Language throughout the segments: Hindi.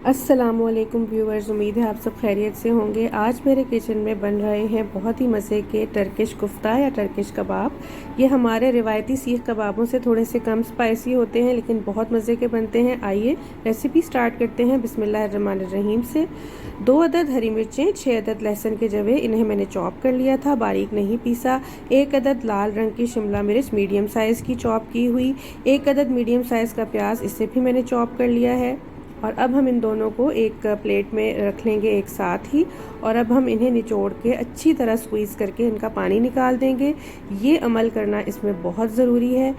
अस्सलामुअलैकुम व्यूअर्स, उम्मीद है आप सब खैरियत से होंगे। आज मेरे किचन में बन रहे हैं बहुत ही मज़े के टर्किश कुफ्ता या टर्किश कबाब। ये हमारे रिवायती सीख कबाबों से थोड़े से कम स्पाइसी होते हैं लेकिन बहुत मज़े के बनते हैं। आइए रेसिपी स्टार्ट करते हैं बिस्मिल्लाहिर्रहमानिर्रहीम से। 2 अदद हरी मिर्चें, 6 अदद लहसुन के जवे, इन्हें मैंने चॉप कर लिया था, बारीक नहीं पीसा। 1 अदद लाल रंग की शिमला मिर्च मीडियम साइज़ की चॉप की हुई। 1 अदद मीडियम साइज़ का प्याज, इसे भी मैंने चॉप कर लिया है। और अब हम इन दोनों को एक प्लेट में रख लेंगे एक साथ ही। और अब हम इन्हें निचोड़ के अच्छी तरह स्क्वीज़ करके इनका पानी निकाल देंगे। ये अमल करना इसमें बहुत ज़रूरी है।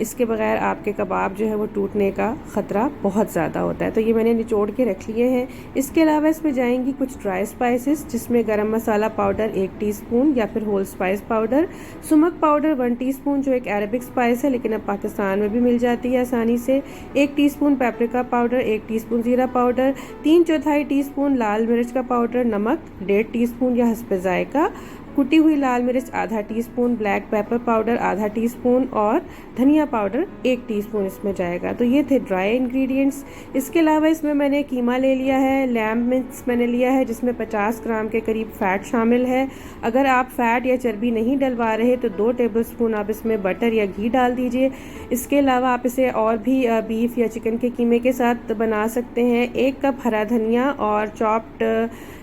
इसके बगैर आपके कबाब जो है वो टूटने का ख़तरा बहुत ज़्यादा होता है। तो ये मैंने निचोड़ के रख लिए हैं। इसके अलावा इसमें जाएंगी कुछ ड्राई स्पाइसेस, जिसमें गरम मसाला पाउडर 1 टीस्पून या फिर whole spice powder, sumac powder 1 teaspoon जो एक अरबिक स्पाइस है लेकिन अब पाकिस्तान में भी मिल जाती है आसानी से, 1 टीस्पून पेपरिका पाउडर, 1 टीस्पून ज़ीरा पाउडर, 3/4 टीस्पून लाल मिर्च का पाउडर, नमक 1.5 टीस्पून या हस्बे जायका, कुटी हुई लाल मिर्च आधा टीस्पून, ब्लैक पेपर पाउडर आधा टीस्पून और धनिया पाउडर 1 टीस्पून इसमें जाएगा। तो ये थे ड्राई इंग्रेडिएंट्स। इसके अलावा इसमें मैंने कीमा ले लिया है, लैम्ब मिक्स मैंने लिया है जिसमें 50 ग्राम के करीब फ़ैट शामिल है। अगर आप फ़ैट या चर्बी नहीं डलवा रहे तो 2 टेबलस्पून आप इसमें बटर या घी डाल दीजिए। इसके अलावा आप इसे और भी बीफ या चिकन के कीमे के साथ बना सकते हैं। 1 कप हरा धनिया और चॉप्ड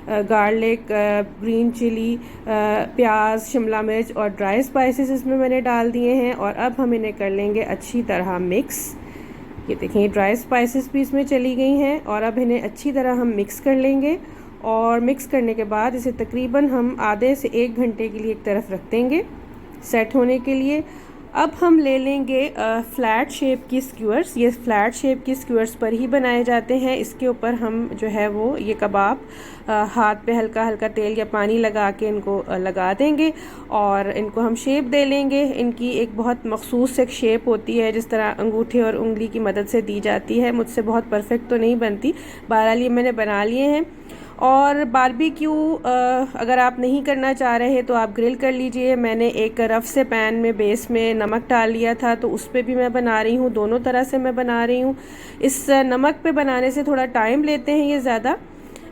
गार्लिक, ग्रीन चिली, प्याज, शिमला मिर्च और ड्राई स्पाइसेस इसमें मैंने डाल दिए हैं। और अब हम इन्हें कर लेंगे अच्छी तरह मिक्स। ये देखें ड्राई स्पाइसेस भी इसमें चली गई हैं और अब इन्हें अच्छी तरह हम मिक्स कर लेंगे। और मिक्स करने के बाद इसे तकरीबन हम आधे से 1 घंटे के लिए एक तरफ रख देंगे सेट होने के लिए। अब हम ले लेंगे फ्लैट शेप की स्क्यूअर्स। ये फ्लैट शेप की स्क्यूअर्स पर ही बनाए जाते हैं। इसके ऊपर हम जो है वो ये कबाब हाथ पे हल्का हल्का तेल या पानी लगा के इनको लगा देंगे और इनको हम शेप दे लेंगे। इनकी एक बहुत मखसूस एक शेप होती है जिस तरह अंगूठे और उंगली की मदद से दी जाती है। मुझसे बहुत परफेक्ट तो नहीं बनती, बहरहाल ये मैंने बना लिए हैं। और बारबेक्यू अगर आप नहीं करना चाह रहे तो आप ग्रिल कर लीजिए। मैंने एक रफ से पैन में बेस में नमक डाल लिया था तो उस पर भी मैं बना रही हूँ, दोनों तरह से मैं बना रही हूँ। इस नमक पे बनाने से थोड़ा टाइम लेते हैं ये ज़्यादा,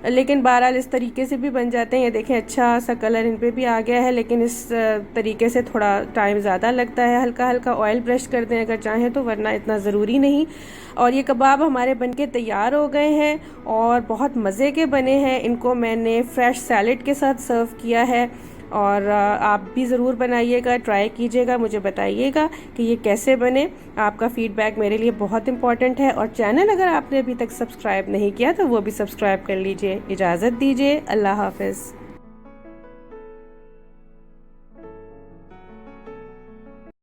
लेकिन बहरहाल इस तरीके से भी बन जाते हैं। ये देखें अच्छा सा कलर इन पे भी आ गया है, लेकिन इस तरीके से थोड़ा टाइम ज़्यादा लगता है। हल्का हल्का ऑयल ब्रश कर दें अगर चाहें तो, वरना इतना ज़रूरी नहीं। और ये कबाब हमारे बनके तैयार हो गए हैं और बहुत मज़े के बने हैं। इनको मैंने फ्रेश सैलेड के साथ सर्व किया है और आप भी ज़रूर बनाइएगा, ट्राई कीजिएगा, मुझे बताइएगा कि ये कैसे बने। आपका फ़ीडबैक मेरे लिए बहुत इम्पॉर्टेंट है। और चैनल अगर आपने अभी तक सब्सक्राइब नहीं किया तो वो भी सब्सक्राइब कर लीजिए। इजाज़त दीजिए, अल्लाह हाफ़िज़।